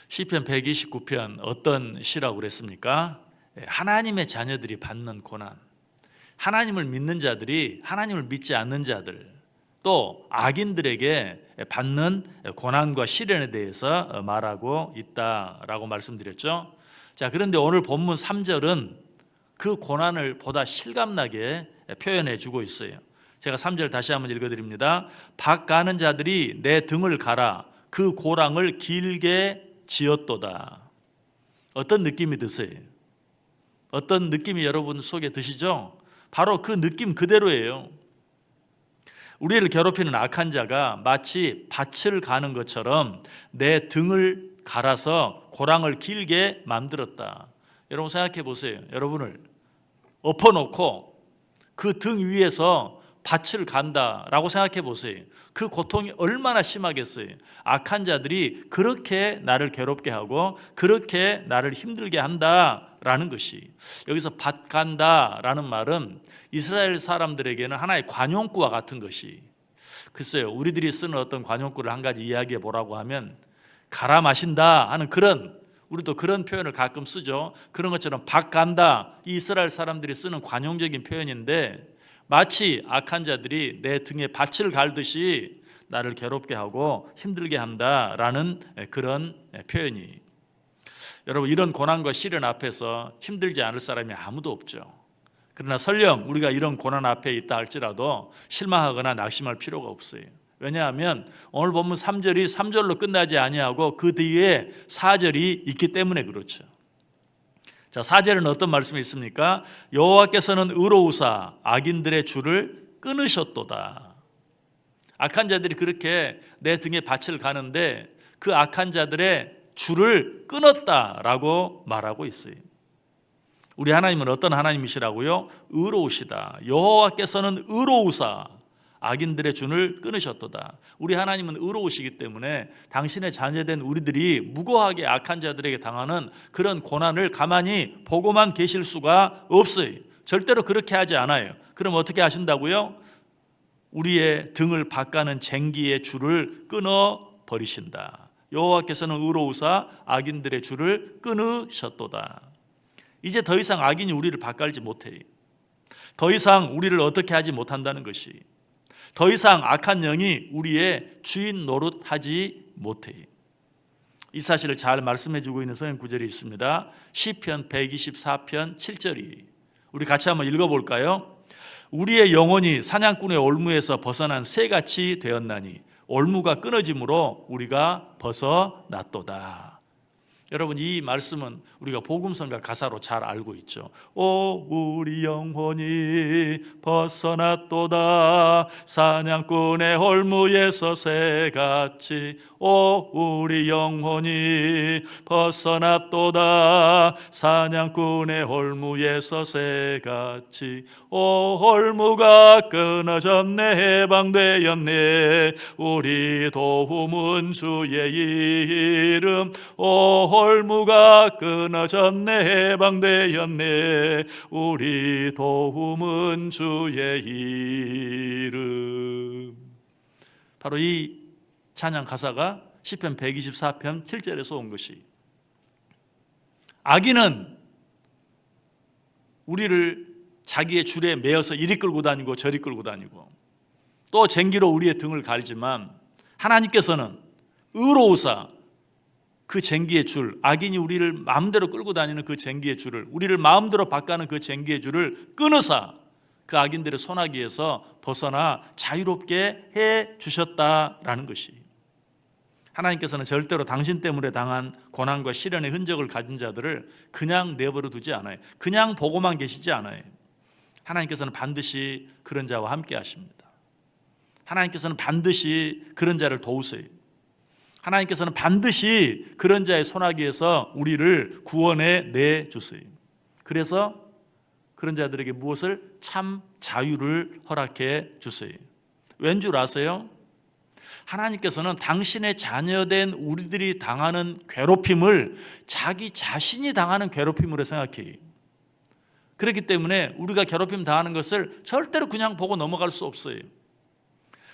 시편 129편 어떤 시라고 그랬습니까? 하나님의 자녀들이 받는 고난, 하나님을 믿는 자들이 하나님을 믿지 않는 자들, 또 악인들에게 받는 고난과 시련에 대해서 말하고 있다라고 말씀드렸죠. 자, 그런데 오늘 본문 3절은 그 고난을 보다 실감나게 표현해 주고 있어요. 제가 3절 다시 한번 읽어드립니다. 박 가는 자들이 내 등을 갈아 그 고랑을 길게 지었도다. 어떤 느낌이 드세요? 어떤 느낌이 여러분 속에 드시죠? 바로 그 느낌 그대로예요. 우리를 괴롭히는 악한 자가 마치 밭을 가는 것처럼 내 등을 갈아서 고랑을 길게 만들었다. 여러분 생각해 보세요. 여러분을 엎어놓고 그 등 위에서 밭을 간다라고 생각해 보세요. 그 고통이 얼마나 심하겠어요. 악한 자들이 그렇게 나를 괴롭게 하고 그렇게 나를 힘들게 한다라는 것이, 여기서 밭 간다라는 말은 이스라엘 사람들에게는 하나의 관용구와 같은 것이, 글쎄요, 우리들이 쓰는 어떤 관용구를 한 가지 이야기해 보라고 하면 갈아 마신다 하는 그런, 우리도 그런 표현을 가끔 쓰죠. 그런 것처럼 밭 간다, 이 이스라엘 사람들이 쓰는 관용적인 표현인데, 마치 악한 자들이 내 등에 밭을 갈듯이 나를 괴롭게 하고 힘들게 한다라는 그런 표현이, 여러분 이런 고난과 시련 앞에서 힘들지 않을 사람이 아무도 없죠. 그러나 설령 우리가 이런 고난 앞에 있다 할지라도 실망하거나 낙심할 필요가 없어요. 왜냐하면 오늘 본문 3절이 3절로 끝나지 아니하고 그 뒤에 4절이 있기 때문에 그렇죠. 자, 4절은 어떤 말씀이 있습니까? 여호와께서는 의로우사 악인들의 줄을 끊으셨도다. 악한 자들이 그렇게 내 등에 밭을 가는데 그 악한 자들의 줄을 끊었다라고 말하고 있어요. 우리 하나님은 어떤 하나님이시라고요? 의로우시다. 여호와께서는 의로우사 악인들의 줄을 끊으셨도다. 우리 하나님은 의로우시기 때문에 당신의 자녀된 우리들이 무고하게 악한 자들에게 당하는 그런 고난을 가만히 보고만 계실 수가 없어요. 절대로 그렇게 하지 않아요. 그럼 어떻게 하신다고요? 우리의 등을 밭가는 쟁기의 줄을 끊어 버리신다. 여호와께서는 의로우사 악인들의 줄을 끊으셨도다. 이제 더 이상 악인이 우리를 밭갈지 못해요. 더 이상 우리를 어떻게 하지 못한다는 것이, 더 이상 악한 영이 우리의 주인 노릇하지 못해요. 이 사실을 잘 말씀해 주고 있는 성경 구절이 있습니다. 시편 124편 7절이, 우리 같이 한번 읽어볼까요? 우리의 영혼이 사냥꾼의 올무에서 벗어난 새같이 되었나니 올무가 끊어짐으로 우리가 벗어났도다. 여러분 이 말씀은 우리가 복음성가 가사로 잘 알고 있죠. 오 우리 영혼이 벗어났도다 사냥꾼의 홀무에서 새같이. 오 우리 영혼이 벗어났도다 사냥꾼의 홀무에서 새같이. 오 홀무가 끊어졌네 해방되었네 우리 도움은 주의 이름. 오 홀무가 끊어졌네 해방되었네 우리 도움은 주의 이름. 바로 이 찬양 가사가 시편 124편 7절에서 온 것이, 악인은 우리를 자기의 줄에 매어서 이리 끌고 다니고 저리 끌고 다니고 또 쟁기로 우리의 등을 갈지만, 하나님께서는 의로우사 그 쟁기의 줄, 악인이 우리를 마음대로 끌고 다니는 그 쟁기의 줄을, 우리를 마음대로 밭가는 그 쟁기의 줄을 끊으사 그 악인들의 손아귀에서 벗어나 자유롭게 해 주셨다라는 것이, 하나님께서는 절대로 당신 때문에 당한 고난과 시련의 흔적을 가진 자들을 그냥 내버려 두지 않아요. 그냥 보고만 계시지 않아요. 하나님께서는 반드시 그런 자와 함께 하십니다. 하나님께서는 반드시 그런 자를 도우세요. 하나님께서는 반드시 그런 자의 손아귀에서 우리를 구원해 내주세요. 그래서 그런 자들에게 무엇을? 참 자유를 허락해 주세요. 왠 줄 아세요? 하나님께서는 당신의 자녀된 우리들이 당하는 괴롭힘을 자기 자신이 당하는 괴롭힘으로 생각해요. 그렇기 때문에 우리가 괴롭힘 당하는 것을 절대로 그냥 보고 넘어갈 수 없어요.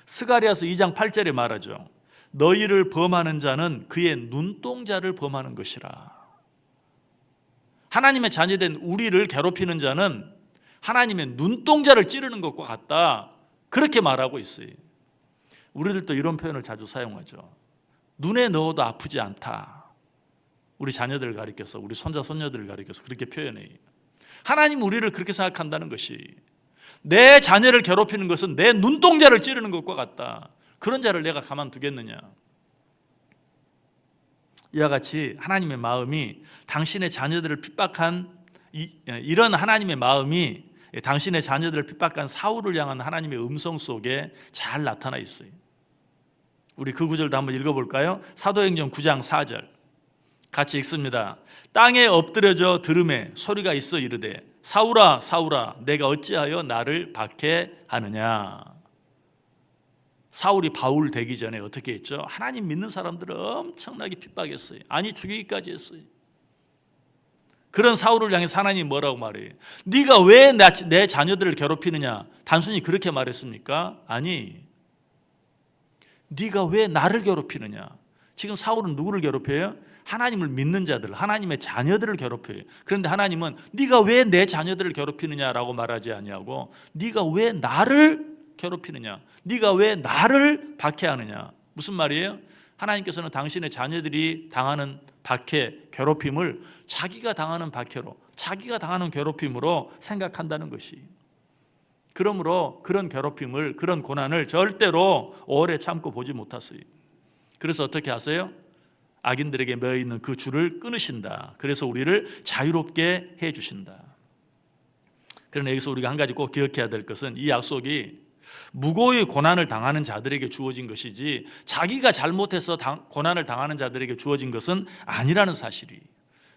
스가랴서 2장 8절에 말하죠. 너희를 범하는 자는 그의 눈동자를 범하는 것이라. 하나님의 자녀된 우리를 괴롭히는 자는 하나님의 눈동자를 찌르는 것과 같다. 그렇게 말하고 있어요. 우리들도 이런 표현을 자주 사용하죠. 눈에 넣어도 아프지 않다. 우리 자녀들을 가리켜서, 우리 손자 손녀들을 가리켜서 그렇게 표현해요. 하나님 우리를 그렇게 생각한다는 것이, 내 자녀를 괴롭히는 것은 내 눈동자를 찌르는 것과 같다. 그런 자를 내가 가만두겠느냐. 이와 같이 하나님의 마음이 당신의 자녀들을 핍박한 이런 하나님의 마음이 당신의 자녀들을 핍박한 사울을 향한 하나님의 음성 속에 잘 나타나 있어요. 우리 그 구절도 한번 읽어볼까요? 사도행전 9장 4절 같이 읽습니다. 땅에 엎드려져 들음에 소리가 있어 이르되 사울아 사울아 내가 어찌하여 나를 박해하느냐. 사울이 바울 되기 전에 어떻게 했죠? 하나님 믿는 사람들을 엄청나게 핍박했어요. 아니 죽이기까지 했어요. 그런 사울을 향해서 하나님이 뭐라고 말해요? 네가 왜 내 자녀들을 괴롭히느냐? 단순히 그렇게 말했습니까? 아니, 네가 왜 나를 괴롭히느냐? 지금 사울은 누구를 괴롭혀요? 하나님을 믿는 자들, 하나님의 자녀들을 괴롭혀요. 그런데 하나님은 네가 왜 내 자녀들을 괴롭히느냐라고 말하지 아니하고 네가 왜 나를 괴롭히느냐? 네가 왜 나를 박해하느냐? 무슨 말이에요? 하나님께서는 당신의 자녀들이 당하는 박해, 괴롭힘을 자기가 당하는 박해로, 자기가 당하는 괴롭힘으로 생각한다는 것이. 그러므로 그런 괴롭힘을, 그런 고난을 절대로 오래 참고 보지 못하세요. 그래서 어떻게 하세요? 악인들에게 매여 있는 그 줄을 끊으신다. 그래서 우리를 자유롭게 해주신다. 그러나 여기서 우리가 한 가지 꼭 기억해야 될 것은 이 약속이 무고히 고난을 당하는 자들에게 주어진 것이지 자기가 잘못해서 고난을 당하는 자들에게 주어진 것은 아니라는 사실이,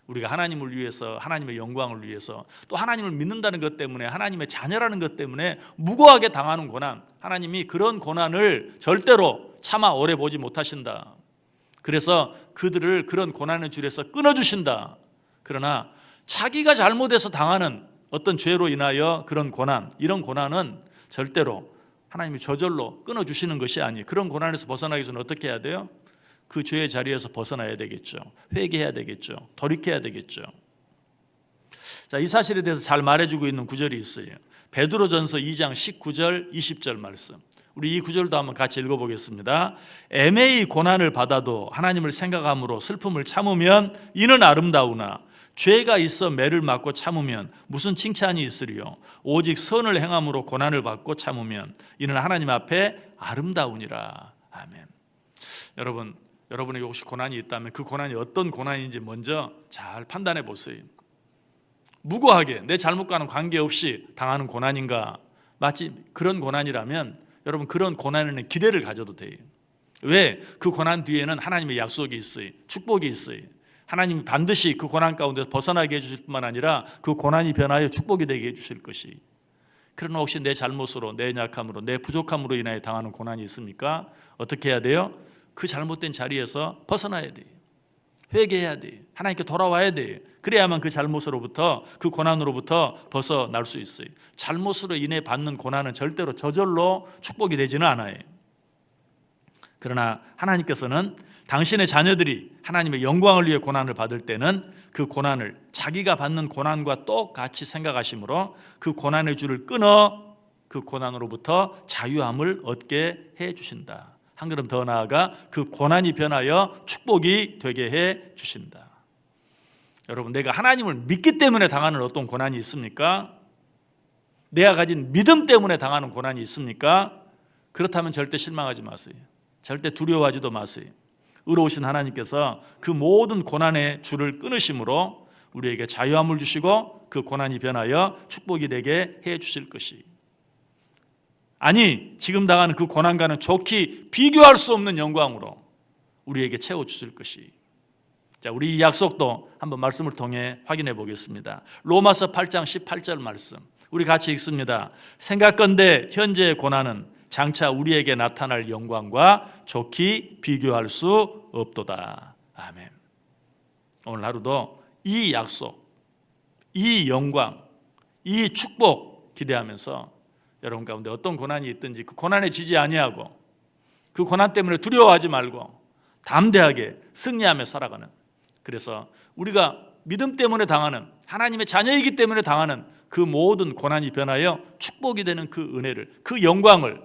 우리가 하나님을 위해서, 하나님의 영광을 위해서, 또 하나님을 믿는다는 것 때문에, 하나님의 자녀라는 것 때문에 무고하게 당하는 고난, 하나님이 그런 고난을 절대로 참아 오래 보지 못하신다. 그래서 그들을 그런 고난의 줄에서 끊어주신다. 그러나 자기가 잘못해서 당하는 어떤 죄로 인하여 그런 고난, 이런 고난은 절대로 하나님이 저절로 끊어주시는 것이 아니에요. 그런 고난에서 벗어나기 위해서는 어떻게 해야 돼요? 그 죄의 자리에서 벗어나야 되겠죠. 회개해야 되겠죠. 돌이켜야 되겠죠. 자, 이 사실에 대해서 잘 말해주고 있는 구절이 있어요. 베드로전서 2장 19절 20절 말씀. 우리 이 구절도 한번 같이 읽어보겠습니다. 애매히 고난을 받아도 하나님을 생각함으로 슬픔을 참으면 이는 아름다우나 죄가 있어 매를 맞고 참으면 무슨 칭찬이 있으리요. 오직 선을 행함으로 고난을 받고 참으면 이는 하나님 앞에 아름다우니라. 아멘. 여러분에게 혹시 고난이 있다면 그 고난이 어떤 고난인지 먼저 잘 판단해 보세요. 무고하게 내 잘못과는 관계없이 당하는 고난인가? 마치 그런 고난이라면 여러분 그런 고난에는 기대를 가져도 돼요. 왜? 그 고난 뒤에는 하나님의 약속이 있어요. 축복이 있어요. 하나님이 반드시 그 고난 가운데서 벗어나게 해주실 뿐만 아니라 그 고난이 변하여 축복이 되게 해주실 것이. 그러나 혹시 내 잘못으로, 내 약함으로, 내 부족함으로 인하여 당하는 고난이 있습니까? 어떻게 해야 돼요? 그 잘못된 자리에서 벗어나야 돼요. 회개해야 돼요. 하나님께 돌아와야 돼요. 그래야만 그 잘못으로부터, 그 고난으로부터 벗어날 수 있어요. 잘못으로 인해 받는 고난은 절대로 저절로 축복이 되지는 않아요. 그러나 하나님께서는 당신의 자녀들이 하나님의 영광을 위해 고난을 받을 때는 그 고난을 자기가 받는 고난과 똑같이 생각하심으로 그 고난의 줄을 끊어 그 고난으로부터 자유함을 얻게 해 주신다. 한 걸음 더 나아가 그 고난이 변하여 축복이 되게 해 주신다. 여러분, 내가 하나님을 믿기 때문에 당하는 어떤 고난이 있습니까? 내가 가진 믿음 때문에 당하는 고난이 있습니까? 그렇다면 절대 실망하지 마세요. 절대 두려워하지도 마세요. 의로우신 하나님께서 그 모든 고난의 줄을 끊으심으로 우리에게 자유함을 주시고 그 고난이 변하여 축복이 되게 해 주실 것이. 아니, 지금 당하는 그 고난과는 좋게 비교할 수 없는 영광으로 우리에게 채워 주실 것이. 자, 우리 이 약속도 한번 말씀을 통해 확인해 보겠습니다. 로마서 8장 18절 말씀. 우리 같이 읽습니다. 생각건대 현재의 고난은 장차 우리에게 나타날 영광과 좋게 비교할 수 없도다. 아멘. 오늘 하루도 이 약속, 이 영광, 이 축복 기대하면서 여러분 가운데 어떤 고난이 있든지 그 고난에 지지 아니하고 그 고난 때문에 두려워하지 말고 담대하게 승리하며 살아가는, 그래서 우리가 믿음 때문에 당하는, 하나님의 자녀이기 때문에 당하는 그 모든 고난이 변하여 축복이 되는 그 은혜를, 그 영광을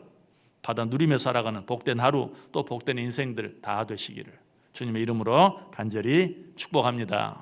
받아 누리며 살아가는 복된 하루, 또 복된 인생들 다 되시기를 주님의 이름으로 간절히 축복합니다.